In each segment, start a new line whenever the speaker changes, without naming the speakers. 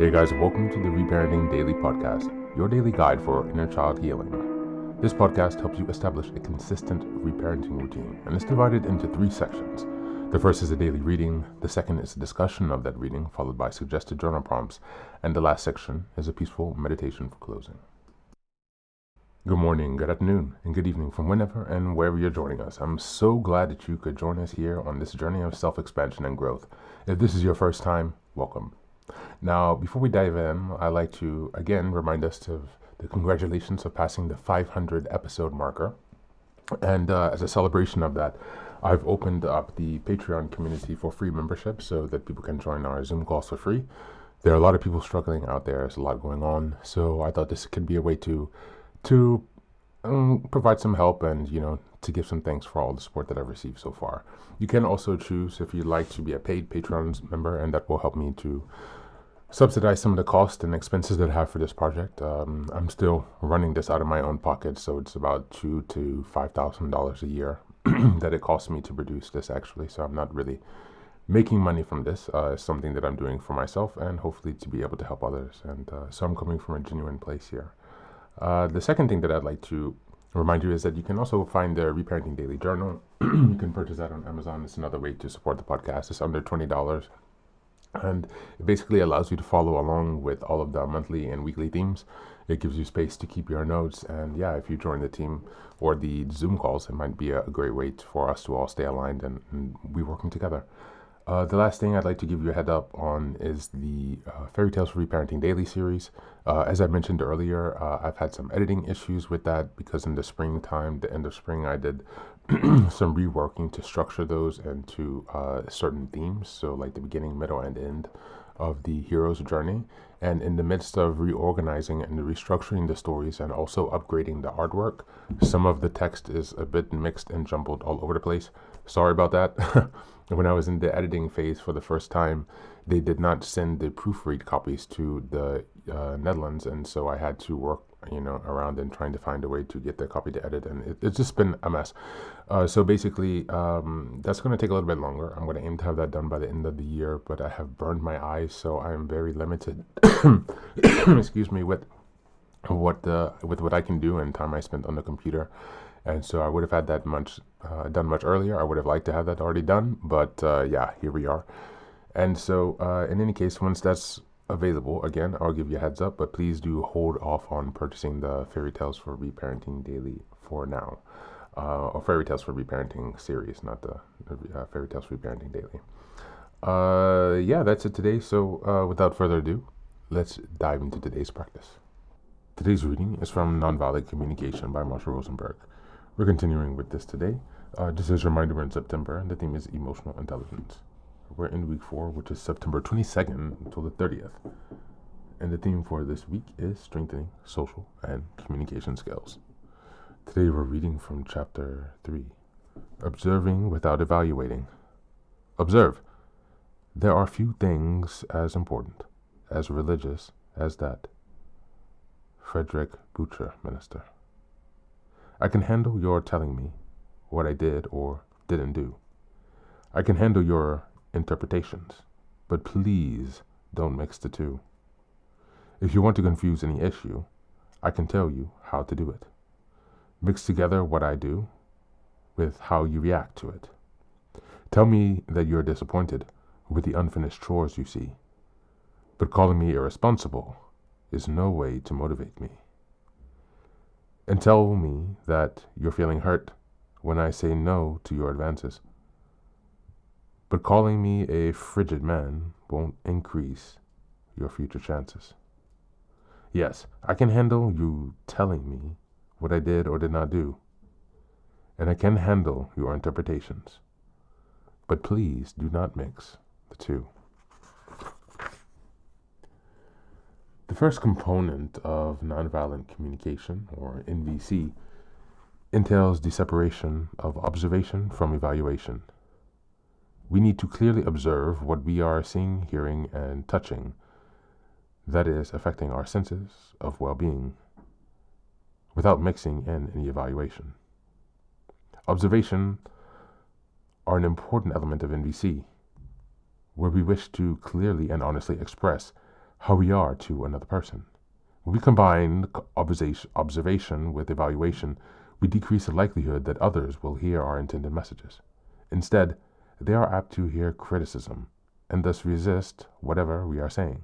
Hey guys, welcome to the Reparenting Daily podcast, your daily guide for inner child healing. This podcast helps you establish a consistent reparenting routine, and it's divided into 3 sections. The first is a daily reading, the second is a discussion of that reading, followed by suggested journal prompts, and the last section is a peaceful meditation for closing. Good morning, good afternoon, and good evening from whenever and wherever you're joining us. I'm so glad that you could join us here on this journey of self-expansion and growth. If this is your first time, welcome. Now, before we dive in, I'd like to again remind us of the congratulations of passing the 500 episode marker. And as a celebration of that, I've opened up the Patreon community for free membership so that people can join our Zoom calls for free. There are a lot of people struggling out there. There's a lot going on. So I thought this could be a way to provide some help and, to give some thanks for all the support that I've received so far. You can also choose if you'd like to be a paid Patreon member, and that will help me to subsidize some of the costs and expenses that I have for this project. I'm still running this out of my own pocket, so it's about $2,000 to $5,000 a year that it costs me to produce this actually. So I'm not really making money from this. It's something that I'm doing for myself and hopefully to be able to help others. And so I'm coming from a genuine place here. The second thing that I'd like to remind you is that you can also find the Reparenting Daily Journal. You can purchase that on Amazon. It's another way to support the podcast. It's under $20. And it basically allows you to follow along with all of the monthly and weekly themes. It gives you space to keep your notes. And yeah, if you join the team or the Zoom calls, it might be a great way for us to all stay aligned and be working together. The last thing I'd like to give you a head up on is the Fairy Tales for Reparenting Daily series. As I mentioned earlier, I've had some editing issues with that because in the springtime, the end of spring, I did some reworking to structure those into certain themes. So like the beginning, middle, and end of the hero's journey. And in the midst of reorganizing and restructuring the stories and also upgrading the artwork, some of the text is a bit mixed and jumbled all over the place. Sorry about that. When I was in the editing phase for the first time, they did not send the proofread copies to the Netherlands, and so I had to work, around and trying to find a way to get the copy to edit, and it's just been a mess. So basically, that's going to take a little bit longer. I'm going to aim to have that done by the end of the year, but I have burned my eyes, so I am very limited. Excuse me, with what I can do and time I spent on the computer. And so I would have had that done much earlier. I would have liked to have that already done, but here we are. And so in any case, once that's available, again, I'll give you a heads up, but please do hold off on purchasing the Fairy Tales for Reparenting Daily for now. Or Fairy Tales for Reparenting series, not the Fairy Tales for Reparenting Daily. That's it today. So without further ado, let's dive into today's practice. Today's reading is from Nonviolent Communication by Marshall Rosenberg. We're continuing with this today. Just as a reminder, we're in September, and the theme is emotional intelligence. We're in week 4, which is September 22nd until the 30th. And the theme for this week is strengthening social and communication skills. Today we're reading from chapter 3, Observing Without Evaluating. Observe. There are few things as important, as religious as that. Frederick Butcher, Minister. I can handle your telling me what I did or didn't do. I can handle your interpretations, but please don't mix the two. If you want to confuse any issue, I can tell you how to do it. Mix together what I do with how you react to it. Tell me that you're disappointed with the unfinished chores you see, but calling me irresponsible is no way to motivate me. And tell me that you're feeling hurt when I say no to your advances. But calling me a frigid man won't increase your future chances. Yes, I can handle you telling me what I did or did not do, and I can handle your interpretations. But please do not mix the two. The first component of nonviolent communication, or NVC, entails the separation of observation from evaluation. We need to clearly observe what we are seeing, hearing, and touching, that is, affecting our senses of well-being, without mixing in any evaluation. Observation are an important element of NVC, where we wish to clearly and honestly express how we are to another person. When we combine observation with evaluation, we decrease the likelihood that others will hear our intended messages. Instead, they are apt to hear criticism and thus resist whatever we are saying.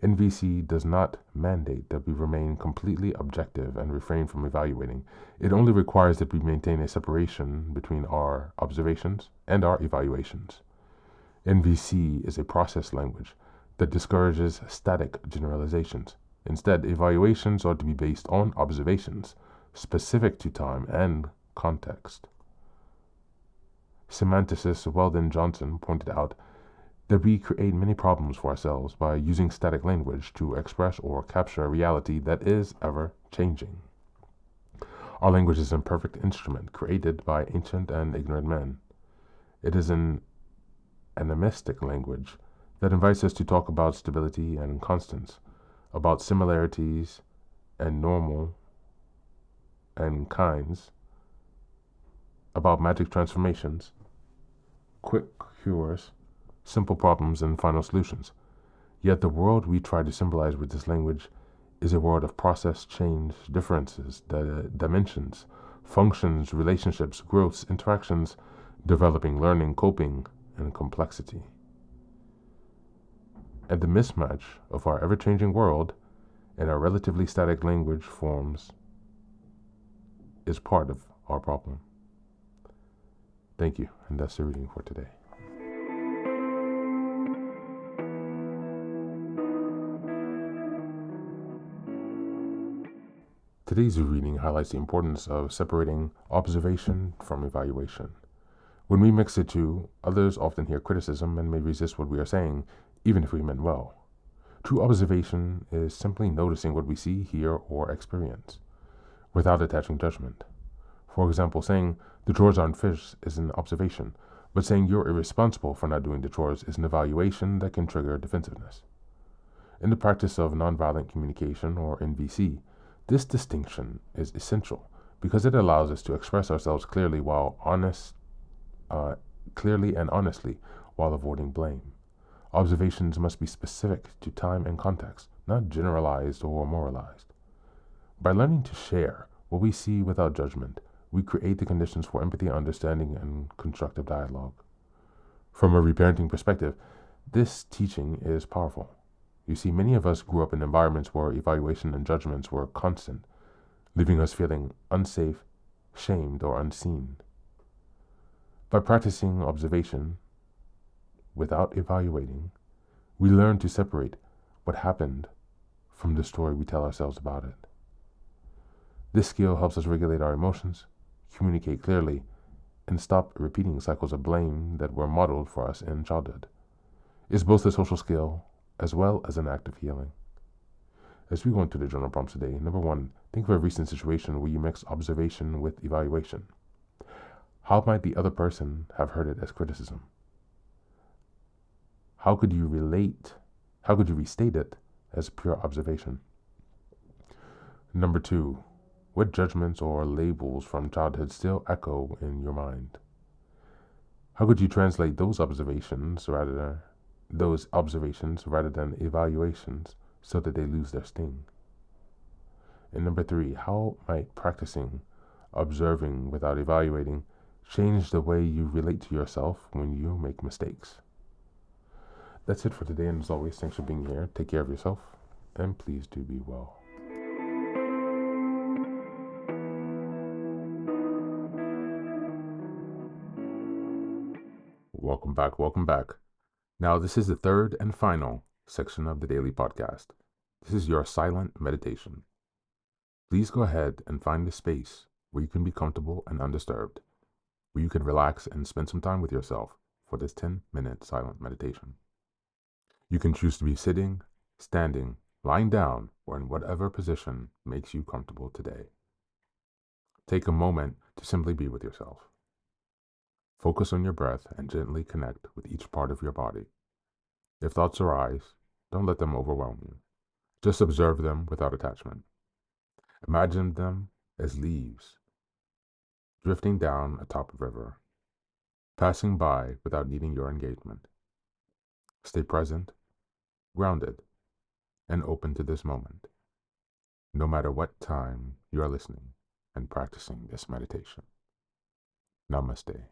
NVC does not mandate that we remain completely objective and refrain from evaluating. It only requires that we maintain a separation between our observations and our evaluations. NVC is a process language that discourages static generalizations. Instead, evaluations are to be based on observations specific to time and context. Semanticist Weldon Johnson pointed out that we create many problems for ourselves by using static language to express or capture a reality that is ever changing. Our language is an imperfect instrument created by ancient and ignorant men. It is an animistic language that invites us to talk about stability and constants, about similarities and normal and kinds, about magic transformations, quick cures, simple problems, and final solutions. Yet the world we try to symbolize with this language is a world of process, change, differences, dimensions, functions, relationships, growths, interactions, developing, learning, coping, and complexity. And the mismatch of our ever-changing world and our relatively static language forms is part of our problem. Thank you, and that's the reading for today. Today's reading highlights the importance of separating observation from evaluation. When we mix the two, others often hear criticism and may resist what we are saying, even if we meant well. True observation is simply noticing what we see, hear, or experience, without attaching judgment. For example, saying the chores aren't finished is an observation, but saying you're irresponsible for not doing the chores is an evaluation that can trigger defensiveness. In the practice of nonviolent communication, or NVC, this distinction is essential because it allows us to express ourselves clearly and honestly while avoiding blame. Observations must be specific to time and context, not generalized or moralized. By learning to share what we see without judgment, we create the conditions for empathy, understanding, and constructive dialogue. From a reparenting perspective, this teaching is powerful. You see, many of us grew up in environments where evaluation and judgments were constant, leaving us feeling unsafe, shamed, or unseen. By practicing observation without evaluating, we learn to separate what happened from the story we tell ourselves about it. This skill helps us regulate our emotions, communicate clearly, and stop repeating cycles of blame that were modeled for us in childhood. It's both a social skill as well as an act of healing. As we go into the journal prompts today, number 1, think of a recent situation where you mix observation with evaluation. How might the other person have heard it as criticism? How could you restate it as pure observation? Number 2, what judgments or labels from childhood still echo in your mind? How could you translate those observations rather than evaluations so that they lose their sting? And number 3, how might practicing observing without evaluating change the way you relate to yourself when you make mistakes? That's it for today, and as always, thanks for being here. Take care of yourself, and please do be well. Welcome back. Now, this is the third and final section of the daily podcast. This is your silent meditation. Please go ahead and find a space where you can be comfortable and undisturbed, where you can relax and spend some time with yourself for this 10-minute silent meditation. You can choose to be sitting, standing, lying down, or in whatever position makes you comfortable today. Take a moment to simply be with yourself. Focus on your breath and gently connect with each part of your body. If thoughts arise, don't let them overwhelm you. Just observe them without attachment. Imagine them as leaves drifting down atop a river, passing by without needing your engagement. Stay present, grounded, and open to this moment, no matter what time you are listening and practicing this meditation. Namaste.